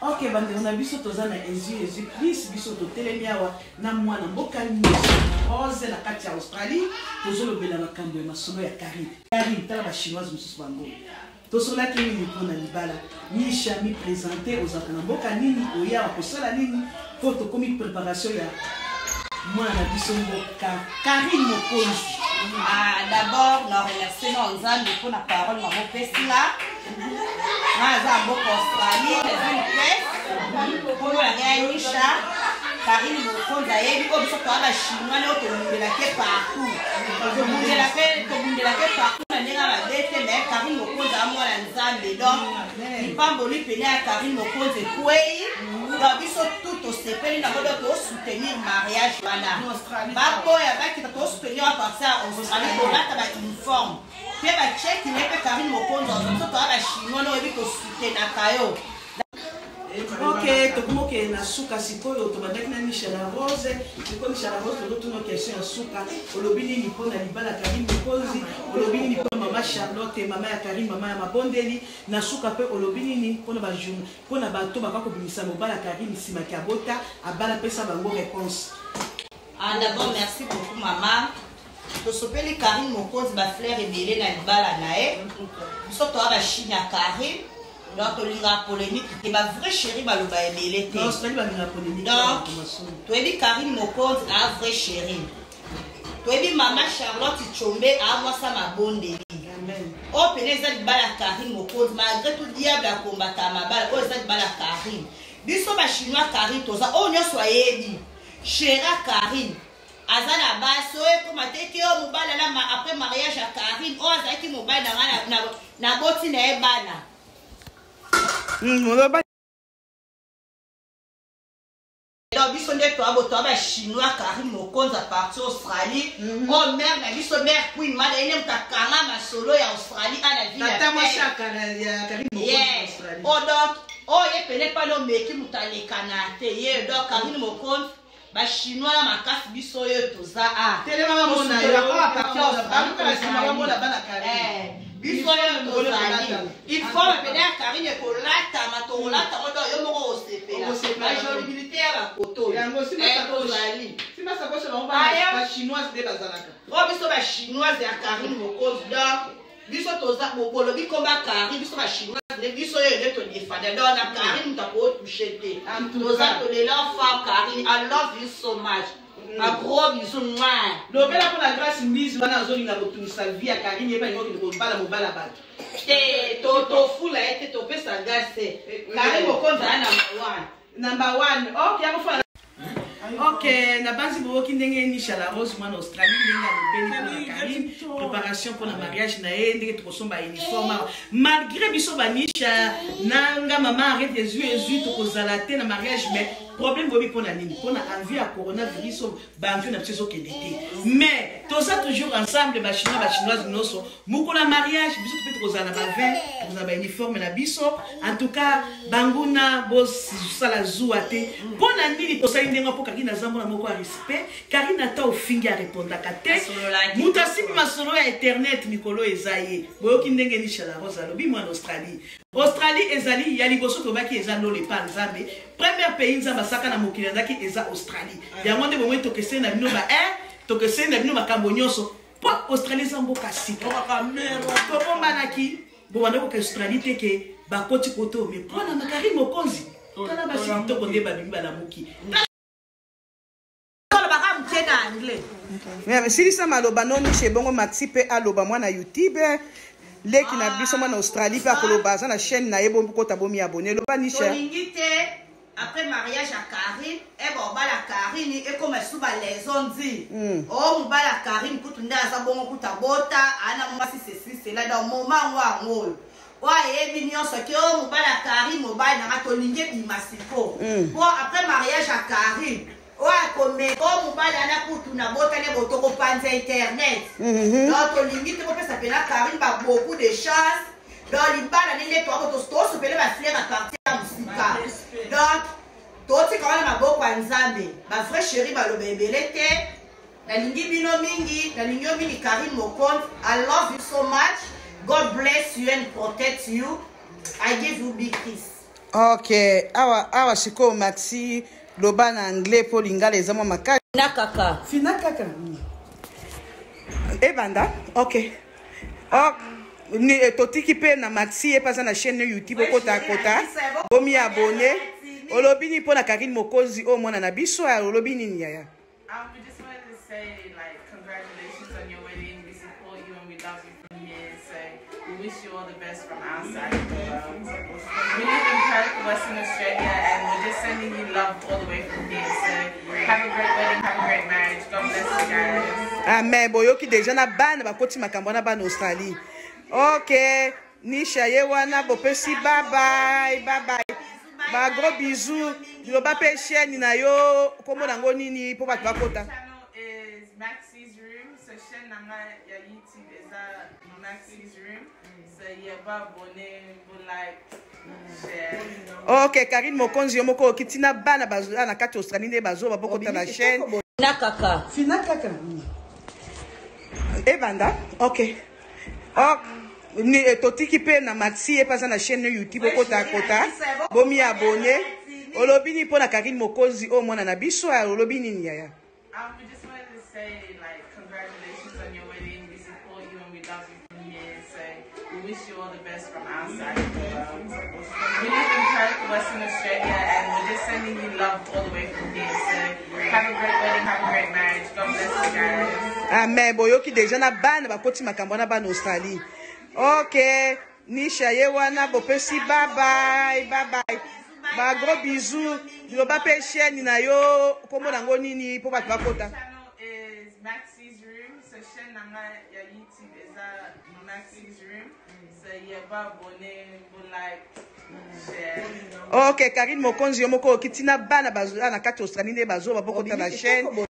Ok, bande on a biso tozana Jésus Christ biso to telemiawa na mwana mboka rose la kati ya Australie tozolo bela makambo ya masolo ya Karine tala ba chinoise mususu bango tosola kini ni pona libala ni chami présenter aux akana mboka nini oya kosala nini photo comme préparation ya mwana biso mboka Karine Mokonzi. D'abord, nous remercions Nzambe pour la parole de mon père là. Nous avons Australie, les États pour la réalisation. Karine Mokonzi a eu comme ça par la chinois nous tout de la quai partout. Tout de la quai partout. On est dans la bête mais Karine Mokonzi a moi Nzambe donc il pas voulu payer à Karine Mokonzi quoi. Donc ils sont tout au CP na modo to soutenir mariage bana. Ba boya ba ki to soutenir à partir aux Australie pour la ta uniforme. Puis ba check il est Karine Mokonzi on to ba chinois no ebi to soutenir kayo. Ok, tokomo ke na suka sikoyo tobandaki na Michel Rose, sikoyo Michel Rose tozotuna question ya suka, olobi nini mpona libala Karine Mokonzi, olobi nini mpona mama Charlotte, mama ya Karine, mama ya Mabondeli, na suka pe olobi nini mpona ba journée, mpona bato baka kobimisa mobala Karine sima ki abota, abala pesa bango réponse. D'abord merci beaucoup maman. Tosopeli Karine Mokonzi ba fleur ebele na libala na e. Biso to ba chine ya Karine. Donc, il y a polémique. C'est ma vraie chérie, ma loba est belle. Non, c'est pas la polémique. Donc, tu as dit Karine Mokonzi, la vraie chérie. Tu as dit maman Charlotte Tchombe, à moi ça m'a bondé. Amen. Oh, pénéza de bala Karine Mokonzi, malgré tout diable à combattre à ma balle, oh, ça de bala Karine. Biso ma chinois Karine, toza, oh, nyo soyez dit. Chéra Karine. Azana baso, comme a été que oh, mobile là, après mariage à Karine, oh, ça qui mobile na boti na ebana. Donc, biso nde toa ba chinois Karine Mokonzi à partir Australie. Oh merde, na biso mère queen mada ene mtakanga masolo ya Australie ana vie. Tata mo chaka ya Karine Mokonzi Australie. Oh donc, oh ye pene pas no meki mutale kanate. Ye donc Karine Mokonzi ba chinois la makasi biso yo toza a. Tele mama mona yo a partir Australie. Mama mona bana Karine. Il faut appeler Karine pour l'ata, ma tourlata, on doit au CP. La jolibilité à la photo. Si ma sacoche la chinoise de Bazalaka. Oh, biso la chinoise de Karine Mokonzi. Biso toza bobolo bi combat Karine, biso la chinoise, biso yo to défendre. Donc la Karine t'a pas touché. Toza to les l'enfant Karine, I love you so much. Un gros bisou noir. L'obéla pour la grâce mise, on a zone la retourne sa vie à Karine et pas une autre balle à mon balle à battre. Toto fou là, était topé sa gasse. Karine Mokonzi number one. Ok, on va ok, na basi boki ndenge ni Michel Rose mwana Australie ndenge alobeli pour Karine préparation pour le mariage na ye ndenge tokosomba uniforme malgré biso banisha nanga mama arrête les yeux tokozala te na mariage mais problème bobi pour la nini pour na envie à coronavirus ba envie na biso kendete mais tout ça toujours ensemble ba chinoise noso moko la mariage biso peut tokozala ba vin tokozala ba uniforme na biso en tout cas banguna boss sala zuate pour la nini to sa ndenge pour Karine azamona moko a respect Karine ata ofingi a répondre kate mutasipi masolo ya internet mikolo ezaye boyoki ndenge ni Michel Rose alobi mwana Australie ezali ya liboso tobaki eza lole pa nzambe premier pays nzamba saka na mokili andaki eza Australie yango nde bomwe tokese na bino ba tokese na bino makambo nyonso po Australie za mboka sika tokombanaki bobanda ko Australie teke bakoti koto mais pona na Karine Mokonzi tala basi toko nde babimbi bala moki silisa maloba noni chez bongo maxi pe aloba mwana YouTube leki na biso mwana Australie pe akoloba za na chaîne na yebo kota bomi abonné loba ni cher après mariage à Karine et bon bala Karine et comme suba les on dit oh bala Karine kutunda za bongo kutabota ana mwasi c'est là dans moment wa ngol wa yebi nyonso ke oh bala Karine mobile na tolinge bimasiko bon après mariage à Karine ouais, comme on va aller pour tout na bota ne boto ko panza internet. Donc limite ko pesa pela Karine ba beaucoup de chance. Donc libala ne to ko to pele ba fleur à partir ya musika. Donc toti quand même maboko ya Nzambe. Ba vrai chéri ba lo bebelete. Na lingi bino mingi, na lingi mingi Karine Mokonzi. I love you so much. God bless you and protect you. I give you big kiss. Ok, awa siko Maxi loba na anglais pour lingala ezamo makali. Na kaka. Fina kaka. Ebanda. Ok. Oh, ni totiki pe na Maxi e pasa na chaîne YouTube kota. Bomi abonné. Olobi ni po na Karine Mokonzi o mona na biso ya olobi ni yaya. We just wanted to say, like, congratulations on your wedding. We support you and we love you from here. So we wish you all the best from our side of the world. We live in Perth, Western Australia, and we're just sending you love all the way from here. So have a great wedding, have a great marriage. God bless you guys. Amen. Boyoki deja na bana bakoti makambo na bana Australie. Ok. Nisha yewana bopesi bye bye. Ba gros bisous. Loba pe chaîne na yo komo nango nini po batu bakota. Channel is Maxi's Room. So chaîne nanga ya YouTube is Maxi's Room. So yeah, ba abonné, like, share. Ok, Karine Mokonzi yomoko kitina bana bazo na kati Australie ne bazo babokota na chaîne. Na kaka. Fina kaka. Ebanda. Ok. Oh, ni totiki pe na Maxi e pasa na chaîne YouTube kota. Bomi abonné. Olobi ni po na Karine Mokonzi o mona na biso ya olobi ni yaya. We just wanted to say, like, congratulations on your wedding. We support you and we love you from here. So we wish you all the best from our side of the world. We live in Perth, Western Australia, and we're just sending you love all the way from here. So have a great wedding, have a great marriage. God bless you guys. Amen. Boyoki deja na bana bakoti makambo na bana Australie. Ok. Nisha yewana bopesi bye bye. Ba gros bisous. Loba pe chaîne na yo komo nango nini po batu bakota. Channel is Maxi's Room. So chaîne nanga ya YouTube is Maxi's Room. So yeah, ba abonné, like, share. Ok, Karine Mokonzi yomoko kitina bana bazo na kati Australie ne bazo babokota na chaîne.